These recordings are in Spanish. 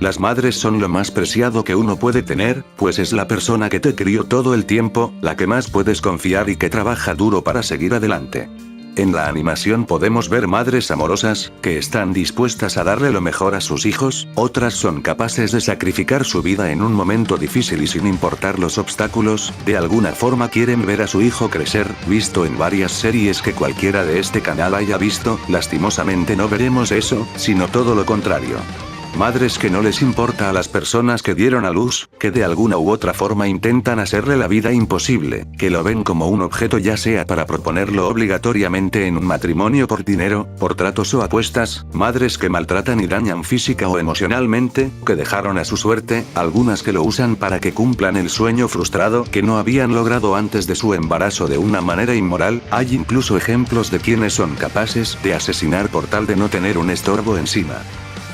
Las madres son lo más preciado que uno puede tener, pues es la persona que te crió todo el tiempo, la que más puedes confiar y que trabaja duro para seguir adelante. En la animación podemos ver madres amorosas, que están dispuestas a darle lo mejor a sus hijos, otras son capaces de sacrificar su vida en un momento difícil y sin importar los obstáculos, de alguna forma quieren ver a su hijo crecer, visto en varias series que cualquiera de este canal haya visto, lastimosamente no veremos eso, sino todo lo contrario. Madres que no les importa a las personas que dieron a luz, que de alguna u otra forma intentan hacerle la vida imposible, que lo ven como un objeto ya sea para proponerlo obligatoriamente en un matrimonio por dinero, por tratos o apuestas, madres que maltratan y dañan física o emocionalmente, que dejaron a su suerte, algunas que lo usan para que cumplan el sueño frustrado que no habían logrado antes de su embarazo de una manera inmoral, hay incluso ejemplos de quienes son capaces de asesinar por tal de no tener un estorbo encima.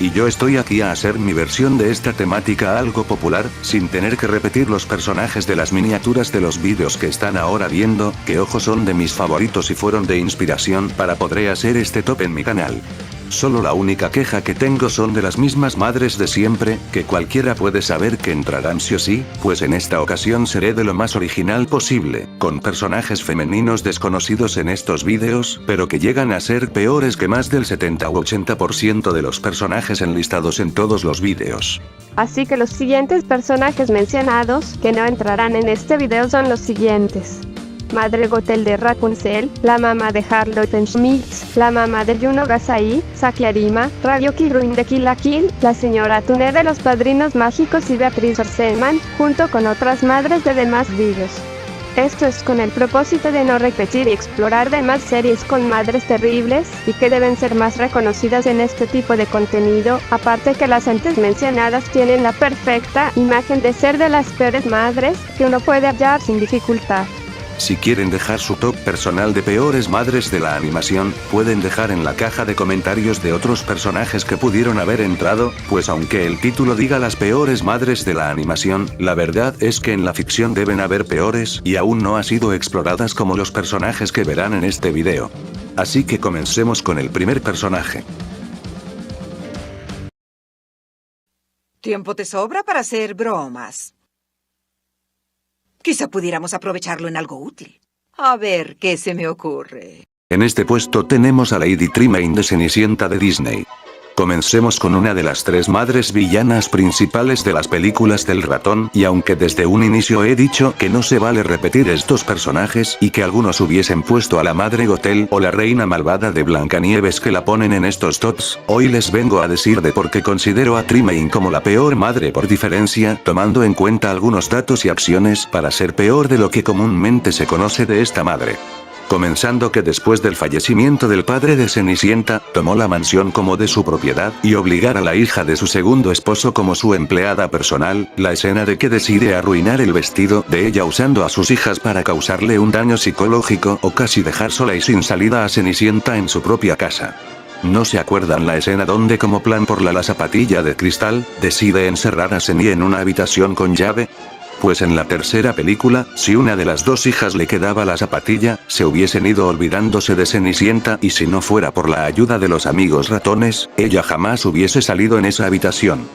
Y yo estoy aquí a hacer mi versión de esta temática algo popular, sin tener que repetir los personajes de las miniaturas de los vídeos que están ahora viendo, que ojo son de mis favoritos y fueron de inspiración para poder hacer este top en mi canal. Solo la única queja que tengo son de las mismas madres de siempre, que cualquiera puede saber que entrarán sí o sí, pues en esta ocasión seré de lo más original posible, con personajes femeninos desconocidos en estos vídeos, pero que llegan a ser peores que más del 70 u 80% de los personajes enlistados en todos los vídeos. Así que los siguientes personajes mencionados, que no entrarán en este video son los siguientes. Madre Gothel de Rapunzel, la mamá de Harlotte Schmidt, la mamá de Juno Gasai, Saki Arima, Ryuki Ruin de Kill la Kill, la señora Tune de Los Padrinos Mágicos y Beatriz Orselman, junto con otras madres de demás vídeos. Esto es con el propósito de no repetir y explorar demás series con madres terribles, y que deben ser más reconocidas en este tipo de contenido, aparte que las antes mencionadas tienen la perfecta imagen de ser de las peores madres, que uno puede hallar sin dificultad. Si quieren dejar su top personal de peores madres de la animación, pueden dejar en la caja de comentarios de otros personajes que pudieron haber entrado, pues aunque el título diga las peores madres de la animación, la verdad es que en la ficción deben haber peores y aún no han sido exploradas como los personajes que verán en este video. Así que comencemos con el primer personaje. Tiempo te sobra para hacer bromas. Quizá pudiéramos aprovecharlo en algo útil. A ver, ¿qué se me ocurre? En este puesto tenemos a Lady Tremaine de Cenicienta de Disney. Comencemos con una de las tres madres villanas principales de las películas del ratón, y aunque desde un inicio he dicho que no se vale repetir estos personajes y que algunos hubiesen puesto a la madre Gothel o la reina malvada de Blancanieves que la ponen en estos tops, hoy les vengo a decir de por qué considero a Tremaine como la peor madre por diferencia, tomando en cuenta algunos datos y acciones para ser peor de lo que comúnmente se conoce de esta madre. Comenzando que después del fallecimiento del padre de Cenicienta, tomó la mansión como de su propiedad y obligar a la hija de su segundo esposo como su empleada personal, la escena de que decide arruinar el vestido de ella usando a sus hijas para causarle un daño psicológico o casi dejar sola y sin salida a Cenicienta en su propia casa. ¿No se acuerdan la escena donde como plan por la zapatilla de cristal, decide encerrar a Ceni en una habitación con llave? Pues en la tercera película, si una de las dos hijas le quedaba la zapatilla, se hubiesen ido olvidándose de Cenicienta y si no fuera por la ayuda de los amigos ratones, ella jamás hubiese salido en esa habitación.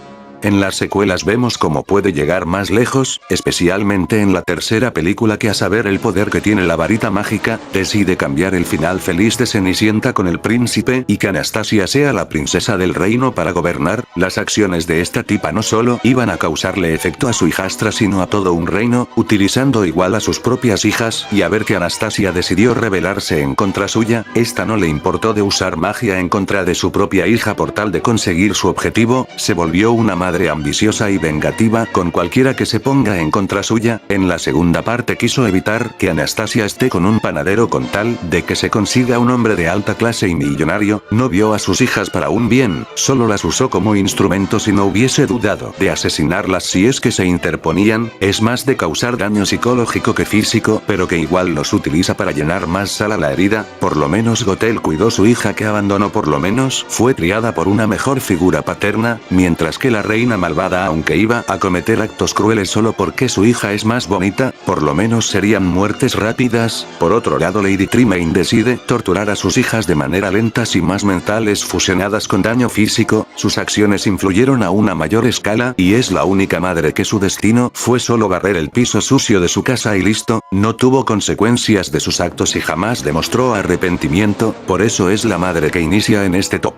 En las secuelas vemos cómo puede llegar más lejos, especialmente en la tercera película que a saber el poder que tiene la varita mágica, decide cambiar el final feliz de Cenicienta con el príncipe y que Anastasia sea la princesa del reino para gobernar. Las acciones de esta tipa no solo iban a causarle efecto a su hijastra sino a todo un reino, utilizando igual a sus propias hijas, y a ver que Anastasia decidió rebelarse en contra suya, esta no le importó de usar magia en contra de su propia hija por tal de conseguir su objetivo, se volvió una madre ambiciosa y vengativa con cualquiera que se ponga en contra suya. En la segunda parte quiso evitar que Anastasia esté con un panadero con tal de que se consiga un hombre de alta clase y millonario, no vio a sus hijas para un bien, solo las usó como instrumentos y no hubiese dudado de asesinarlas si es que se interponían, es más de causar daño psicológico que físico, pero que igual los utiliza para llenar más sal a la herida. Por lo menos Gothel cuidó su hija que abandonó, por lo menos fue criada por una mejor figura paterna, mientras que la reina reina malvada aunque iba a cometer actos crueles solo porque su hija es más bonita, por lo menos serían muertes rápidas. Por otro lado Lady Tremaine decide torturar a sus hijas de manera lentas y más mentales fusionadas con daño físico. Sus acciones influyeron a una mayor escala y es la única madre que su destino fue solo barrer el piso sucio de su casa y listo, no tuvo consecuencias de sus actos y jamás demostró arrepentimiento, por eso es la madre que inicia en este top.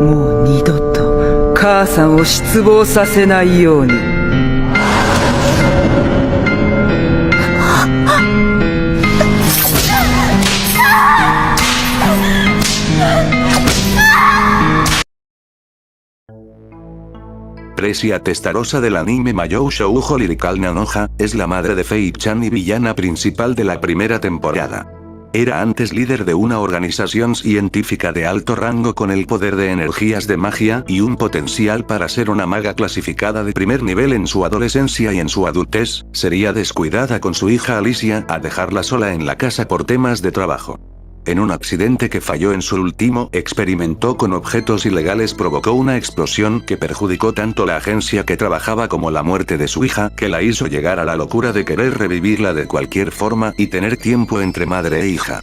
もう二度と母さんを失望させないように。Precia Testarossa del anime Mahou Shoujo Lyrical Nanoha, es la madre de Fei-chan y villana principal de la primera temporada. Era antes líder de una organización científica de alto rango con el poder de energías de magia y un potencial para ser una maga clasificada de primer nivel en su adolescencia y en su adultez. Sería descuidada con su hija Alicia a dejarla sola en la casa por temas de trabajo. En un accidente que falló en su último experimentó con objetos ilegales provocó una explosión que perjudicó tanto la agencia que trabajaba como la muerte de su hija que la hizo llegar a la locura de querer revivirla de cualquier forma y tener tiempo entre madre e hija.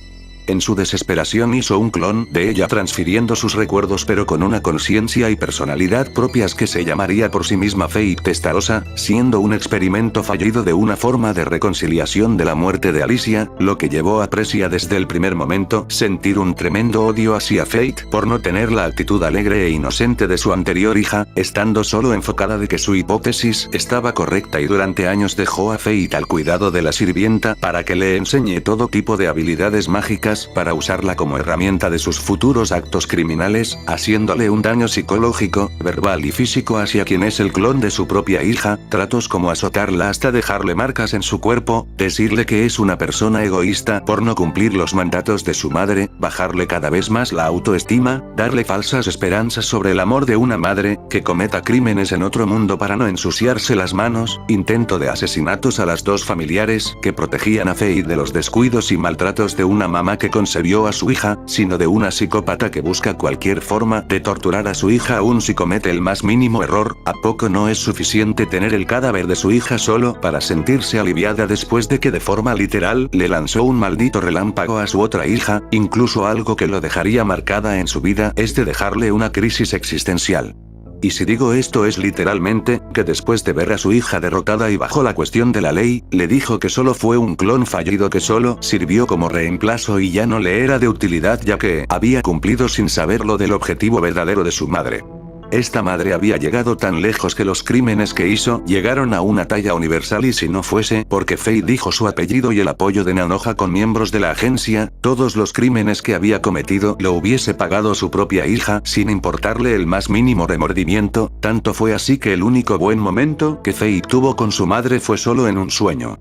En su desesperación hizo un clon de ella transfiriendo sus recuerdos pero con una conciencia y personalidad propias que se llamaría por sí misma Fei Testarossa, siendo un experimento fallido de una forma de reconciliación de la muerte de Alicia, lo que llevó a Precia desde el primer momento sentir un tremendo odio hacia Fate por no tener la actitud alegre e inocente de su anterior hija, estando solo enfocada de que su hipótesis estaba correcta y durante años dejó a Fate al cuidado de la sirvienta para que le enseñe todo tipo de habilidades mágicas para usarla como herramienta de sus futuros actos criminales, haciéndole un daño psicológico, verbal y físico hacia quien es el clon de su propia hija, tratos como azotarla hasta dejarle marcas en su cuerpo, decirle que es una persona egoísta por no cumplir los mandatos de su madre, bajarle cada vez más la autoestima, darle falsas esperanzas sobre el amor de una madre, que cometa crímenes en otro mundo para no ensuciarse las manos, intento de asesinatos a las dos familiares que protegían a Faye de los descuidos y maltratos de una mamá que concebió a su hija, sino de una psicópata que busca cualquier forma de torturar a su hija aun si comete el más mínimo error. ¿A poco no es suficiente tener el cadáver de su hija solo para sentirse aliviada después de que de forma literal le lanzó un maldito relámpago a su otra hija? Incluso algo que lo dejaría marcada en su vida es de dejarle una crisis existencial. Y si digo esto es literalmente, que después de ver a su hija derrotada y bajo la cuestión de la ley, le dijo que solo fue un clon fallido que solo sirvió como reemplazo y ya no le era de utilidad ya que había cumplido sin saberlo del objetivo verdadero de su madre. Esta madre había llegado tan lejos que los crímenes que hizo llegaron a una talla universal y si no fuese porque Faye dijo su apellido y el apoyo de Nanoha con miembros de la agencia, todos los crímenes que había cometido lo hubiese pagado su propia hija sin importarle el más mínimo remordimiento, tanto fue así que el único buen momento que Faye tuvo con su madre fue solo en un sueño.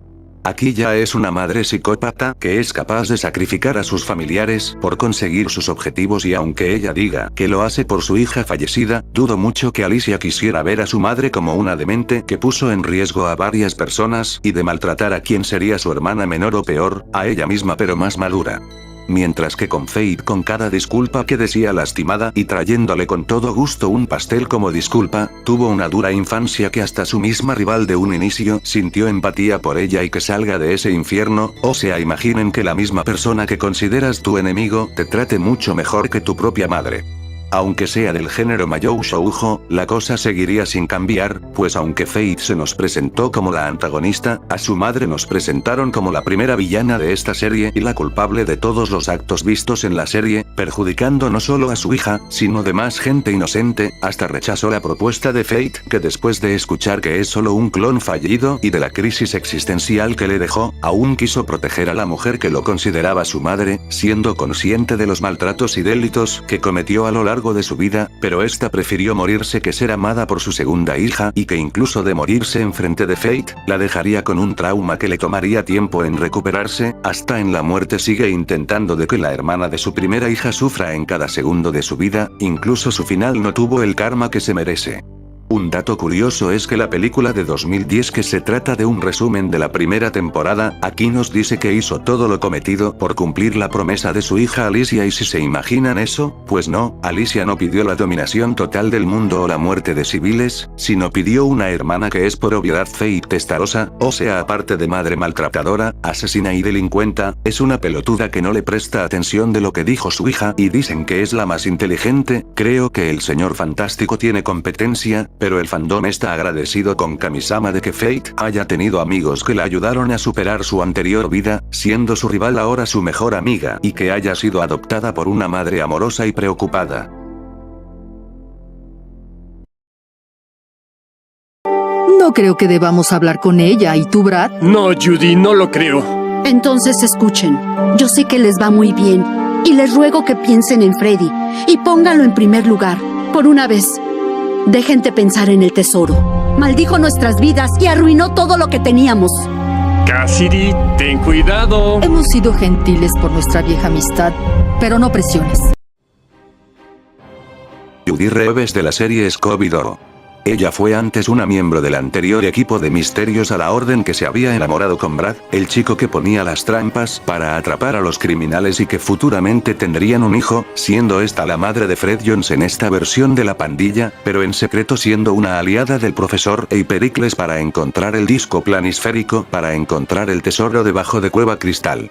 Aquí ya es una madre psicópata que es capaz de sacrificar a sus familiares por conseguir sus objetivos y aunque ella diga que lo hace por su hija fallecida, dudo mucho que Alicia quisiera ver a su madre como una demente que puso en riesgo a varias personas y de maltratar a quien sería su hermana menor o peor, a ella misma pero más madura. Mientras que con Fate con cada disculpa que decía lastimada y trayéndole con todo gusto un pastel como disculpa, tuvo una dura infancia que hasta su misma rival de un inicio sintió empatía por ella y que salga de ese infierno, o sea imaginen que la misma persona que consideras tu enemigo te trate mucho mejor que tu propia madre. Aunque sea del género Mahou Shoujo, la cosa seguiría sin cambiar, pues aunque Fate se nos presentó como la antagonista, a su madre nos presentaron como la primera villana de esta serie y la culpable de todos los actos vistos en la serie, perjudicando no solo a su hija, sino de más gente inocente, hasta rechazó la propuesta de Fate, que después de escuchar que es solo un clon fallido y de la crisis existencial que le dejó, aún quiso proteger a la mujer que lo consideraba su madre, siendo consciente de los maltratos y delitos que cometió a lo largo de su vida, pero esta prefirió morirse que ser amada por su segunda hija y que incluso de morirse enfrente de Fate, la dejaría con un trauma que le tomaría tiempo en recuperarse, hasta en la muerte sigue intentando de que la hermana de su primera hija sufra en cada segundo de su vida, incluso su final no tuvo el karma que se merece. Un dato curioso es que la película de 2010, que se trata de un resumen de la primera temporada, aquí nos dice que hizo todo lo cometido por cumplir la promesa de su hija Alicia, y si se imaginan eso, pues no, Alicia no pidió la dominación total del mundo o la muerte de civiles, sino pidió una hermana que es por obviedad fea y testarosa, o sea, aparte de madre maltratadora, asesina y delincuenta, es una pelotuda que no le presta atención de lo que dijo su hija, y dicen que es la más inteligente. Creo que el señor Fantástico tiene competencia, pero el fandom está agradecido con Kamisama de que Fate haya tenido amigos que la ayudaron a superar su anterior vida, siendo su rival ahora su mejor amiga, y que haya sido adoptada por una madre amorosa y preocupada. No creo que debamos hablar con ella. ¿Y tú, Brad? No, Judy, no lo creo. Entonces escuchen. Yo sé que les va muy bien, y les ruego que piensen en Freddy, y pónganlo en primer lugar, por una vez. Dejen de pensar en el tesoro. Maldijo nuestras vidas y arruinó todo lo que teníamos. Cassidy, ten cuidado. Hemos sido gentiles por nuestra vieja amistad, pero no presiones. Judy Reeves de la serie Scooby-Doo. Ella fue antes una miembro del anterior equipo de Misterios a la Orden que se había enamorado con Brad, el chico que ponía las trampas para atrapar a los criminales y que futuramente tendrían un hijo, siendo esta la madre de Fred Jones en esta versión de la pandilla, pero en secreto siendo una aliada del profesor y Pericles para encontrar el disco planisférico, para encontrar el tesoro debajo de Cueva Cristal.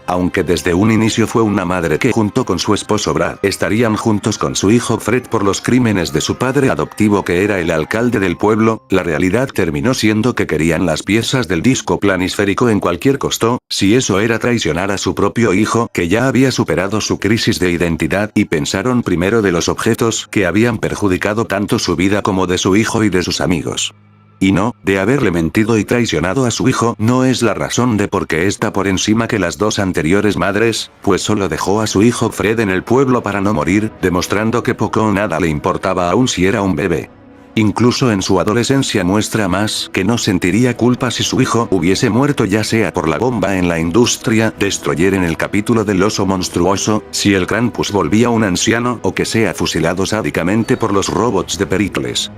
Aunque desde un inicio fue una madre que junto con su esposo Brad estarían juntos con su hijo Fred por los crímenes de su padre adoptivo que era el alcalde del pueblo, la realidad terminó siendo que querían las piezas del disco planisférico en cualquier costo, si eso era traicionar a su propio hijo que ya había superado su crisis de identidad, y pensaron primero de los objetos que habían perjudicado tanto su vida como de su hijo y de sus amigos. Y no, de haberle mentido y traicionado a su hijo no es la razón de por qué está por encima que las dos anteriores madres, pues solo dejó a su hijo Fred en el pueblo para no morir, demostrando que poco o nada le importaba aún si era un bebé. Incluso en su adolescencia muestra más que no sentiría culpa si su hijo hubiese muerto, ya sea por la bomba en la industria Destroyer en el capítulo del oso monstruoso, si el Krampus volvía un anciano o que sea fusilado sádicamente por los robots de Pericles.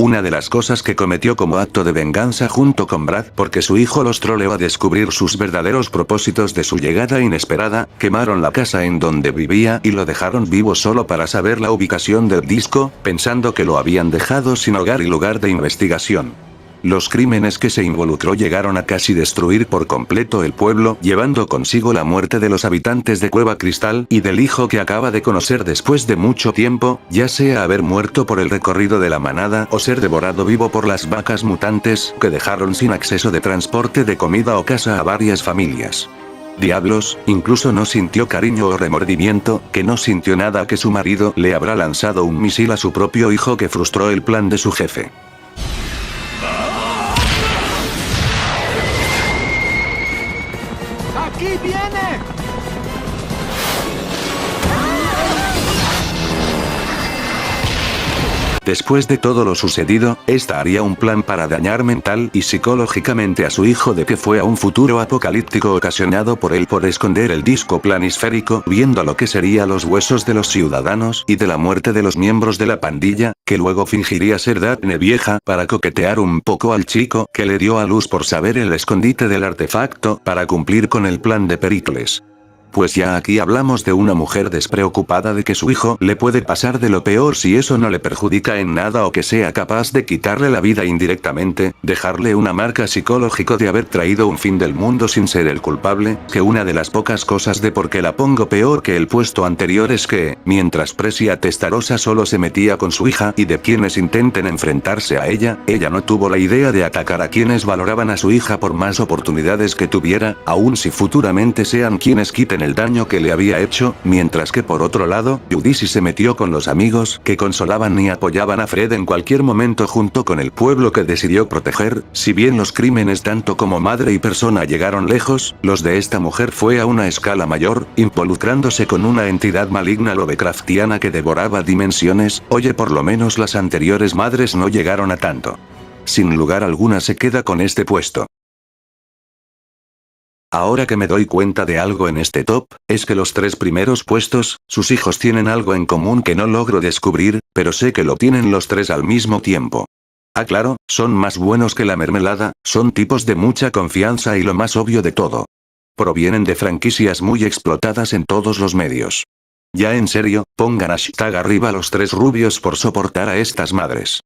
Una de las cosas que cometió como acto de venganza junto con Brad porque su hijo los troleó a descubrir sus verdaderos propósitos de su llegada inesperada, quemaron la casa en donde vivía y lo dejaron vivo solo para saber la ubicación del disco, pensando que lo habían dejado sin hogar y lugar de investigación. Los crímenes que se involucró llegaron a casi destruir por completo el pueblo, llevando consigo la muerte de los habitantes de Cueva Cristal y del hijo que acaba de conocer después de mucho tiempo, ya sea haber muerto por el recorrido de la manada o ser devorado vivo por las vacas mutantes que dejaron sin acceso de transporte de comida o casa a varias familias. Diablos, incluso no sintió cariño o remordimiento, que no sintió nada que su marido le habrá lanzado un misil a su propio hijo que frustró el plan de su jefe. ¡Aquí viene! Después de todo lo sucedido, esta haría un plan para dañar mental y psicológicamente a su hijo de que fue a un futuro apocalíptico ocasionado por él por esconder el disco planisférico, viendo lo que serían los huesos de los ciudadanos y de la muerte de los miembros de la pandilla, que luego fingiría ser Daphne vieja para coquetear un poco al chico que le dio a luz por saber el escondite del artefacto para cumplir con el plan de Pericles. Pues ya aquí hablamos de una mujer despreocupada de que su hijo le puede pasar de lo peor si eso no le perjudica en nada o que sea capaz de quitarle la vida indirectamente, dejarle una marca psicológica de haber traído un fin del mundo sin ser el culpable, que una de las pocas cosas de por qué la pongo peor que el puesto anterior es que, mientras Precia Testarosa solo se metía con su hija y de quienes intenten enfrentarse a ella, ella no tuvo la idea de atacar a quienes valoraban a su hija por más oportunidades que tuviera, aun si futuramente sean quienes quiten el daño que le había hecho, mientras que por otro lado, Judy sí se metió con los amigos que consolaban y apoyaban a Fred en cualquier momento junto con el pueblo que decidió proteger. Si bien los crímenes tanto como madre y persona llegaron lejos, los de esta mujer fue a una escala mayor, involucrándose con una entidad maligna lovecraftiana que devoraba dimensiones. Oye, por lo menos las anteriores madres no llegaron a tanto. Sin lugar alguna se queda con este puesto. Ahora que me doy cuenta de algo en este top, es que los tres primeros puestos, sus hijos tienen algo en común que no logro descubrir, pero sé que lo tienen los tres al mismo tiempo. Ah, claro, son más buenos que la mermelada, son tipos de mucha confianza y lo más obvio de todo. Provienen de franquicias muy explotadas en todos los medios. Ya en serio, pongan hashtag arriba los 3 rubios por soportar a estas madres.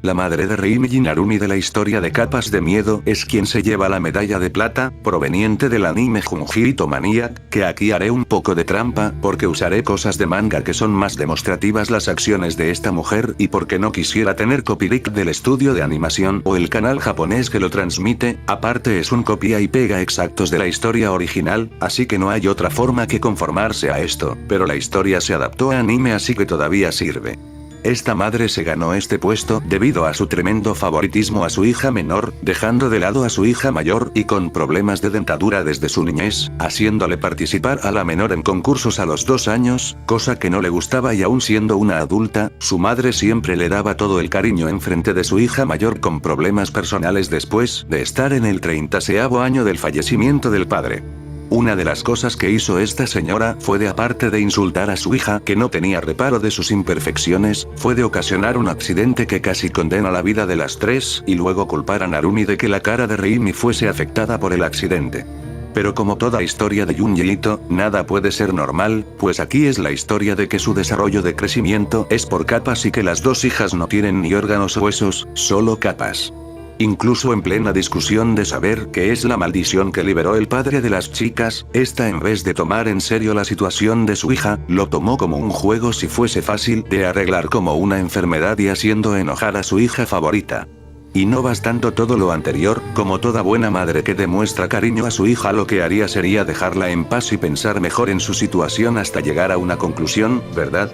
La madre de Reimi Narumi de la historia de Capas de Miedo es quien se lleva la medalla de plata, proveniente del anime Junji Ito Maniac, que aquí haré un poco de trampa, porque usaré cosas de manga que son más demostrativas las acciones de esta mujer y porque no quisiera tener copyright del estudio de animación o el canal japonés que lo transmite, aparte es un copia y pega exactos de la historia original, así que no hay otra forma que conformarse a esto, pero la historia se adaptó a anime así que todavía sirve. Esta madre se ganó este puesto debido a su tremendo favoritismo a su hija menor, dejando de lado a su hija mayor y con problemas de dentadura desde su niñez, haciéndole participar a la menor en concursos a los 2 años, cosa que no le gustaba y aún siendo una adulta, su madre siempre le daba todo el cariño en frente de su hija mayor con problemas personales después de estar en el 30º año del fallecimiento del padre. Una de las cosas que hizo esta señora fue de aparte de insultar a su hija que no tenía reparo de sus imperfecciones, fue de ocasionar un accidente que casi condena la vida de las 3 y luego culpar a Narumi de que la cara de Reimi fuese afectada por el accidente. Pero como toda historia de Junji Ito, nada puede ser normal, pues aquí es la historia de que su desarrollo de crecimiento es por capas y que las 2 hijas no tienen ni órganos o huesos, solo capas. Incluso en plena discusión de saber qué es la maldición que liberó el padre de las chicas, esta en vez de tomar en serio la situación de su hija, lo tomó como un juego si fuese fácil de arreglar como una enfermedad y haciendo enojar a su hija favorita. Y no bastando todo lo anterior, como toda buena madre que demuestra cariño a su hija lo que haría sería dejarla en paz y pensar mejor en su situación hasta llegar a una conclusión, ¿verdad?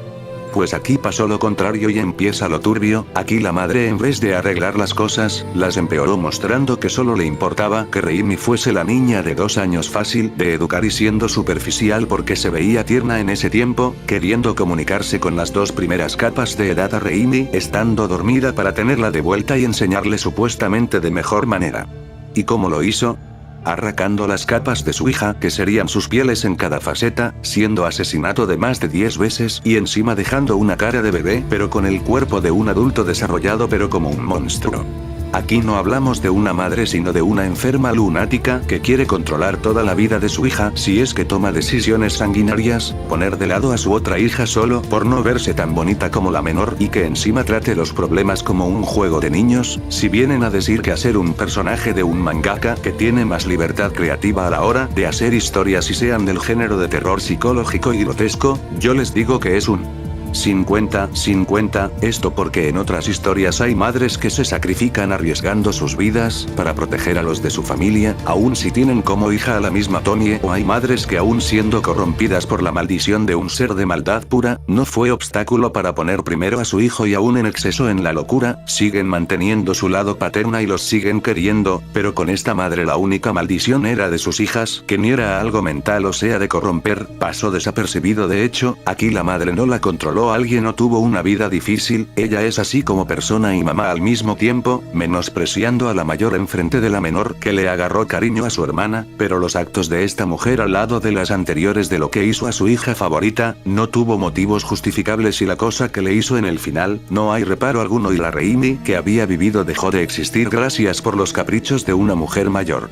Pues aquí pasó lo contrario y empieza lo turbio, aquí la madre en vez de arreglar las cosas, las empeoró mostrando que solo le importaba que Reimi fuese la niña de 2 años fácil de educar y siendo superficial porque se veía tierna en ese tiempo, queriendo comunicarse con las 2 primeras capas de edad a Reimi estando dormida para tenerla de vuelta y enseñarle supuestamente de mejor manera. ¿Y cómo lo hizo? Arrancando las capas de su hija que serían sus pieles en cada faceta, siendo asesinato de más de 10 veces y encima dejando una cara de bebé pero con el cuerpo de un adulto desarrollado pero como un monstruo. Aquí no hablamos de una madre sino de una enferma lunática que quiere controlar toda la vida de su hija si es que toma decisiones sanguinarias, poner de lado a su otra hija solo por no verse tan bonita como la menor y que encima trate los problemas como un juego de niños, si vienen a decir que hacer un personaje de un mangaka que tiene más libertad creativa a la hora de hacer historias y sean del género de terror psicológico y grotesco, yo les digo que es un 50-50, esto porque en otras historias hay madres que se sacrifican arriesgando sus vidas para proteger a los de su familia, aun si tienen como hija a la misma Tonie, o hay madres que aún siendo corrompidas por la maldición de un ser de maldad pura, no fue obstáculo para poner primero a su hijo y aún en exceso en la locura, siguen manteniendo su lado paterna y los siguen queriendo, pero con esta madre la única maldición era de sus hijas, que ni era algo mental o sea de corromper, pasó desapercibido de hecho, aquí la madre no la controló. Alguien no tuvo una vida difícil, ella es así como persona y mamá al mismo tiempo, menospreciando a la mayor enfrente de la menor que le agarró cariño a su hermana, pero los actos de esta mujer al lado de las anteriores de lo que hizo a su hija favorita, no tuvo motivos justificables y la cosa que le hizo en el final, no hay reparo alguno y la Reimi que había vivido dejó de existir gracias por los caprichos de una mujer mayor.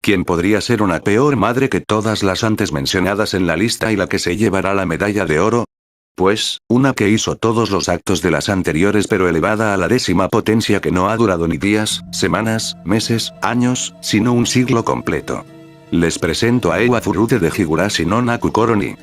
¿Quién podría ser una peor madre que todas las antes mencionadas en la lista y la que se llevará la medalla de oro? Pues, una que hizo todos los actos de las anteriores pero elevada a la 10ª potencia que no ha durado ni días, semanas, meses, años, sino un siglo completo. Les presento a Ewa Furute de Higurashi no Naku Koroni.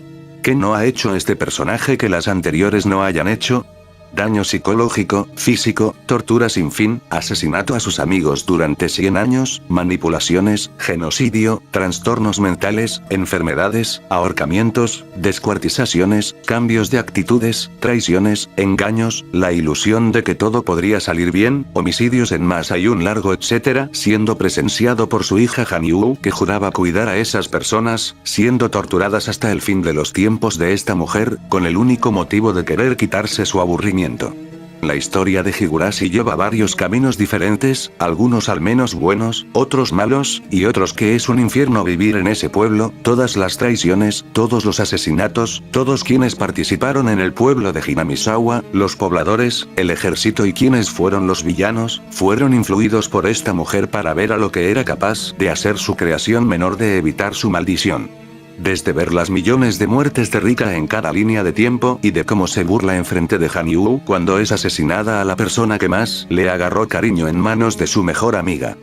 ¿Qué no ha hecho este personaje que las anteriores no hayan hecho? daño psicológico, físico, tortura sin fin, asesinato a sus amigos durante 100 años, manipulaciones, genocidio, trastornos mentales, enfermedades, ahorcamientos, descuartizaciones, cambios de actitudes, traiciones, engaños, la ilusión de que todo podría salir bien, homicidios en masa y un largo etcétera, siendo presenciado por su hija Han Yu, que juraba cuidar a esas personas, siendo torturadas hasta el fin de los tiempos de esta mujer, con el único motivo de querer quitarse su aburrimiento. La historia de Higurashi lleva varios caminos diferentes, algunos al menos buenos, otros malos, y otros que es un infierno vivir en ese pueblo, todas las traiciones, todos los asesinatos, todos quienes participaron en el pueblo de Hinamizawa, los pobladores, el ejército y quienes fueron los villanos, fueron influidos por esta mujer para ver a lo que era capaz de hacer su creación menor de evitar su maldición. Desde ver las millones de muertes de Rika en cada línea de tiempo y de cómo se burla enfrente de Han Yu cuando es asesinada a la persona que más le agarró cariño en manos de su mejor amiga.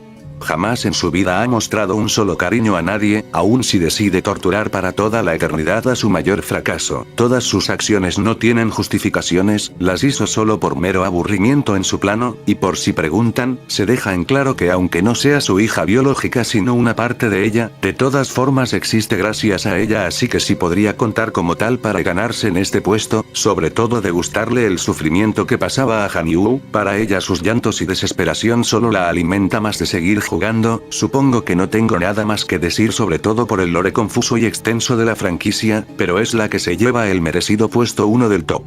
Jamás en su vida ha mostrado un solo cariño a nadie, aun si decide torturar para toda la eternidad a su mayor fracaso. Todas sus acciones no tienen justificaciones, las hizo solo por mero aburrimiento en su plano, y por si preguntan, se deja en claro que aunque no sea su hija biológica sino una parte de ella, de todas formas existe gracias a ella, así que sí podría contar como tal para ganarse en este puesto, sobre todo de gustarle el sufrimiento que pasaba a Han Yu, para ella sus llantos y desesperación solo la alimenta más de seguir jugando. Supongo que no tengo nada más que decir sobre todo por el lore confuso y extenso de la franquicia, pero es la que se lleva el merecido puesto 1 del top.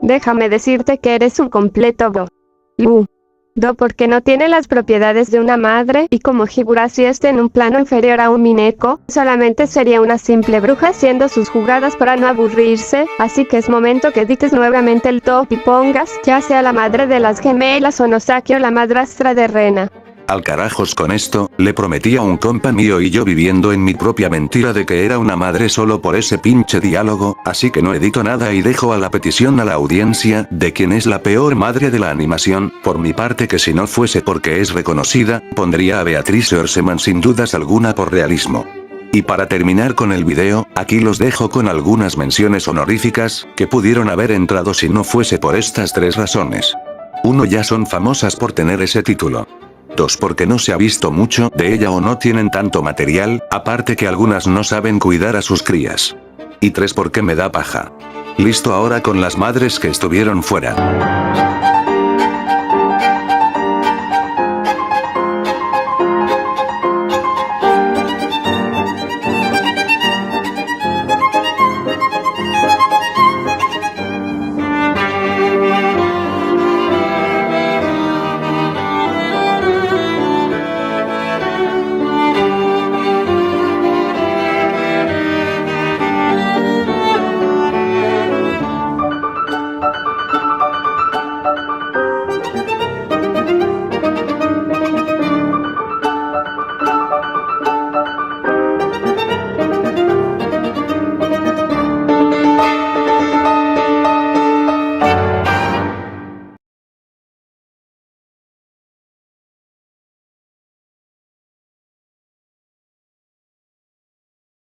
Déjame decirte que eres un completo do porque no tiene las propiedades de una madre, y como Higurashi esté en un plano inferior a un Mineko, solamente sería una simple bruja haciendo sus jugadas para no aburrirse, así que es momento que dites nuevamente el top y pongas, ya sea la madre de las gemelas o Nosaki o la madrastra de Rena. Al carajos con esto, le prometí a un compa mío y yo viviendo en mi propia mentira de que era una madre solo por ese pinche diálogo, así que no edito nada y dejo a la petición a la audiencia de quién es la peor madre de la animación, por mi parte que si no fuese porque es reconocida, pondría a Beatrice Orseman sin dudas alguna por realismo. Y para terminar con el video, aquí los dejo con algunas menciones honoríficas, que pudieron haber entrado si no fuese por estas 3 razones. 1. Ya son famosas por tener ese título. 2. Porque no se ha visto mucho de ella o no tienen tanto material, aparte que algunas no saben cuidar a sus crías. Y 3. Porque me da paja. Listo ahora con las madres que estuvieron fuera.